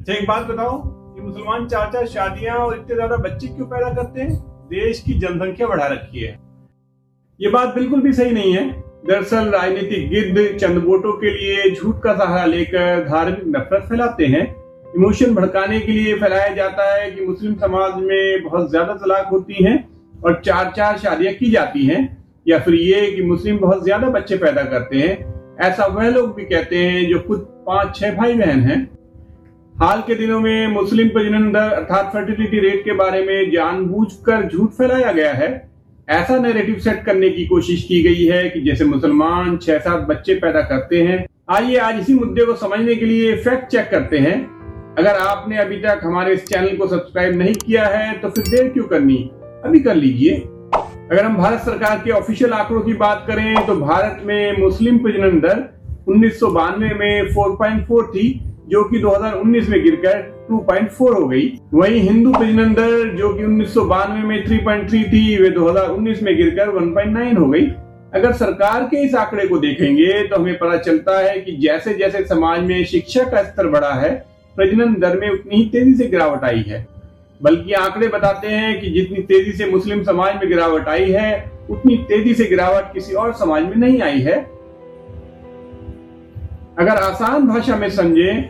अच्छा, एक बात बताओ कि मुसलमान चार चार शादियां और इतने ज्यादा बच्चे क्यों पैदा करते हैं? देश की जनसंख्या बढ़ा रखी है। ये बात बिल्कुल भी सही नहीं है। दरअसल राजनीतिक गिद्ध चंद वोटों के लिए झूठ का सहारा लेकर धार्मिक नफरत फैलाते हैं। इमोशन भड़काने के लिए फैलाया जाता है कि मुस्लिम समाज में बहुत ज्यादा तलाक होती हैं और चार चार शादियां की जाती हैं, या फिर ये कि मुस्लिम बहुत ज्यादा बच्चे पैदा करते हैं। ऐसा वह लोग भी कहते हैं जो खुद 5-6 भाई बहन हैं। हाल के दिनों में मुस्लिम प्रजनन दर अर्थात फर्टिलिटी रेट के बारे में जानबूझकर झूठ फैलाया गया है। ऐसा नैरेटिव सेट करने की कोशिश की गई है कि जैसे मुसलमान 6-7 बच्चे पैदा करते हैं। आइए आज इसी मुद्दे को समझने के लिए फैक्ट चेक करते हैं। अगर आपने अभी तक हमारे इस चैनल को सब्सक्राइब नहीं किया है तो फिर देर क्यों करनी, अभी कर लीजिए। अगर हम भारत सरकार के ऑफिशियल आंकड़ों की बात करें तो भारत में मुस्लिम प्रजनन दर 1992 में 4.4 थी, जो कि 2019 में गिरकर 2.4 हो गई। वहीं हिंदू प्रजनन दर जो कि 1992 में 3.3 थी, वे 2019 में गिरकर 1.9 हो गई। अगर सरकार के इस आंकड़े को देखेंगे तो हमें पता चलता है कि जैसे जैसे समाज में शिक्षा का स्तर बढ़ा है, प्रजनन दर में उतनी ही तेजी से गिरावट आई है। बल्कि आंकड़े बताते हैं कि जितनी तेजी से मुस्लिम समाज में गिरावट आई है, उतनी तेजी से गिरावट किसी और समाज में नहीं आई है। अगर आसान भाषा में समझें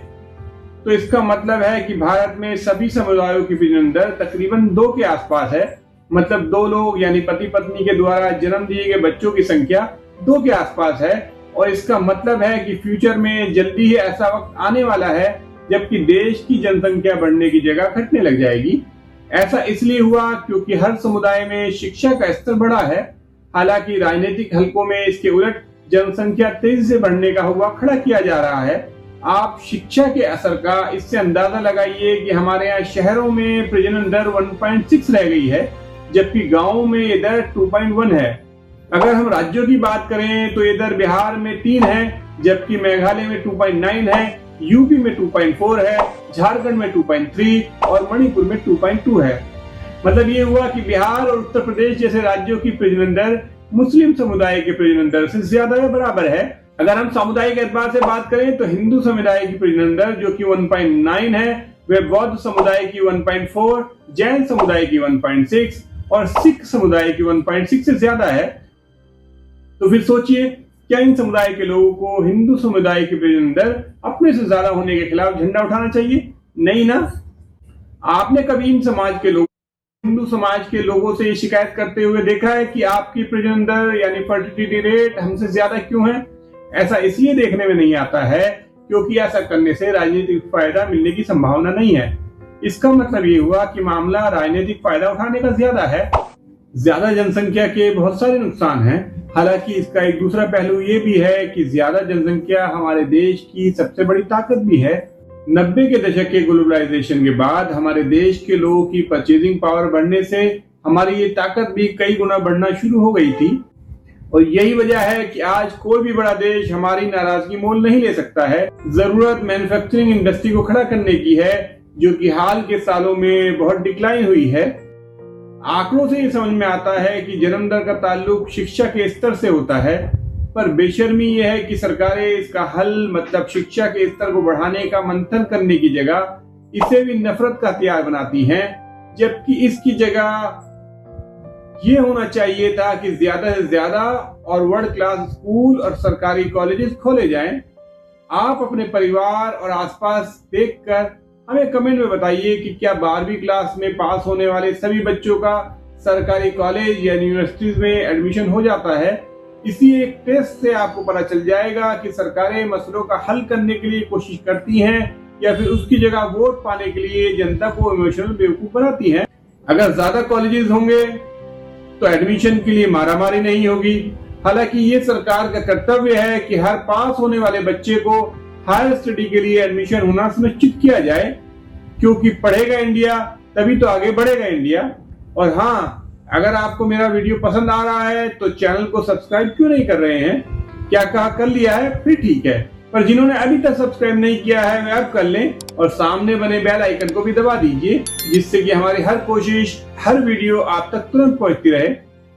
तो इसका मतलब है कि भारत में सभी समुदायों की प्रजनन दर तकरीबन 2 के आसपास है। मतलब 2 लोग यानी पति पत्नी के द्वारा जन्म दिए गए बच्चों की संख्या 2 के आसपास है। और इसका मतलब है कि फ्यूचर में जल्दी ही ऐसा वक्त आने वाला है जबकि देश की जनसंख्या बढ़ने की जगह घटने लग जाएगी। ऐसा इसलिए हुआ क्योंकि हर समुदाय में शिक्षा का स्तर बढ़ा है। हालांकि राजनीतिक हलकों में इसके उलट जनसंख्या तेजी से बढ़ने का हुआ खड़ा किया जा रहा है। आप शिक्षा के असर का इससे अंदाजा लगाइए कि हमारे यहाँ शहरों में प्रजनन दर 1.6 रह गई है, जबकि गांवों में ये दर 2.1 है। अगर हम राज्यों की बात करें तो ये दर बिहार में 3 है, जबकि मेघालय में 2.9 है, यूपी में 2.4 है, झारखंड में 2.3 और मणिपुर में 2.2 है। मतलब ये हुआ कि बिहार और उत्तर प्रदेश जैसे राज्यों की प्रजनन दर मुस्लिम समुदाय के प्रजनन दर से ज्यादा या बराबर है। अगर हम सामुदायिक एतबार से बात करें तो हिंदू समुदाय की प्रजनन दर जो कि 1.9 है, वे बौद्ध समुदाय की 1.4, जैन समुदाय की 1.6 और सिख समुदाय की 1.6 से ज्यादा है। तो फिर सोचिए, क्या इन समुदाय के लोगों को हिंदू समुदाय की प्रजनन दर अपने से ज्यादा होने के खिलाफ झंडा उठाना चाहिए? नहीं ना। आपने कभी इन समाज के लोग हिंदू समाज के लोगों से शिकायत करते हुए देखा है कि आपकी प्रजनन दर यानी फर्टिलिटी रेट हमसे ज्यादा क्यों है? ऐसा इसलिए देखने में नहीं आता है क्योंकि ऐसा करने से राजनीतिक फायदा मिलने की संभावना नहीं है। इसका मतलब ये हुआ कि मामला राजनीतिक फायदा उठाने का ज्यादा है। ज्यादा जनसंख्या के बहुत सारे नुकसान हैं। हालांकि इसका एक दूसरा पहलू ये भी है कि ज्यादा जनसंख्या हमारे देश की सबसे बड़ी ताकत भी है। 90 के दशक के ग्लोबलाइजेशन के बाद हमारे देश के लोगों की परचेजिंग पावर बढ़ने से हमारी ये ताकत भी कई गुना बढ़ना शुरू हो गई थी। और यही वजह है कि आज कोई भी बड़ा देश हमारी नाराजगी मोल नहीं ले सकता है। जरूरत मैन्युफैक्चरिंग इंडस्ट्री को खड़ा करने की है, जो कि हाल के सालों में बहुत डिक्लाइन हुई है। आंकड़ों से ये समझ में आता है कि जन्म दर का ताल्लुक शिक्षा के स्तर से होता है, पर बेशर्मी यह है कि सरकारें इसका हल मतलब शिक्षा के स्तर को बढ़ाने का मंथन करने की जगह इसे भी नफरत का हथियार बनाती हैं। जबकि इसकी जगह ये होना चाहिए था कि ज्यादा से ज्यादा और वर्ल्ड क्लास स्कूल और सरकारी कॉलेजेस खोले जाएं। आप अपने परिवार और आसपास देखकर हमें कमेंट में बताइए कि क्या 12वीं क्लास में पास होने वाले सभी बच्चों का सरकारी कॉलेज या यूनिवर्सिटीज में एडमिशन हो जाता है। इसी एक टेस्ट से आपको पता चल जाएगा कि सरकारें मसलों का हल करने के लिए कोशिश करती हैं या फिर उसकी जगह वोट पाने के लिए जनता को इमोशनल बेवकूफ बनाती हैं। अगर ज्यादा कॉलेजेस होंगे तो एडमिशन के लिए मारामारी नहीं होगी। हालांकि ये सरकार का कर्तव्य है कि हर पास होने वाले बच्चे को हायर स्टडी के लिए एडमिशन होना सुनिश्चित किया जाए, क्योंकि पढ़ेगा इंडिया तभी तो आगे बढ़ेगा इंडिया। और हाँ, अगर आपको मेरा वीडियो पसंद आ रहा है तो चैनल को सब्सक्राइब क्यों नहीं कर रहे हैं? क्या कहा कर लिया है फिर ठीक है, पर जिन्होंने अभी तक सब्सक्राइब नहीं किया है वे अब कर लें और सामने बने बेल आइकन को भी दबा दीजिए, जिससे कि हमारी हर कोशिश हर वीडियो आप तक तुरंत पहुंचती रहे।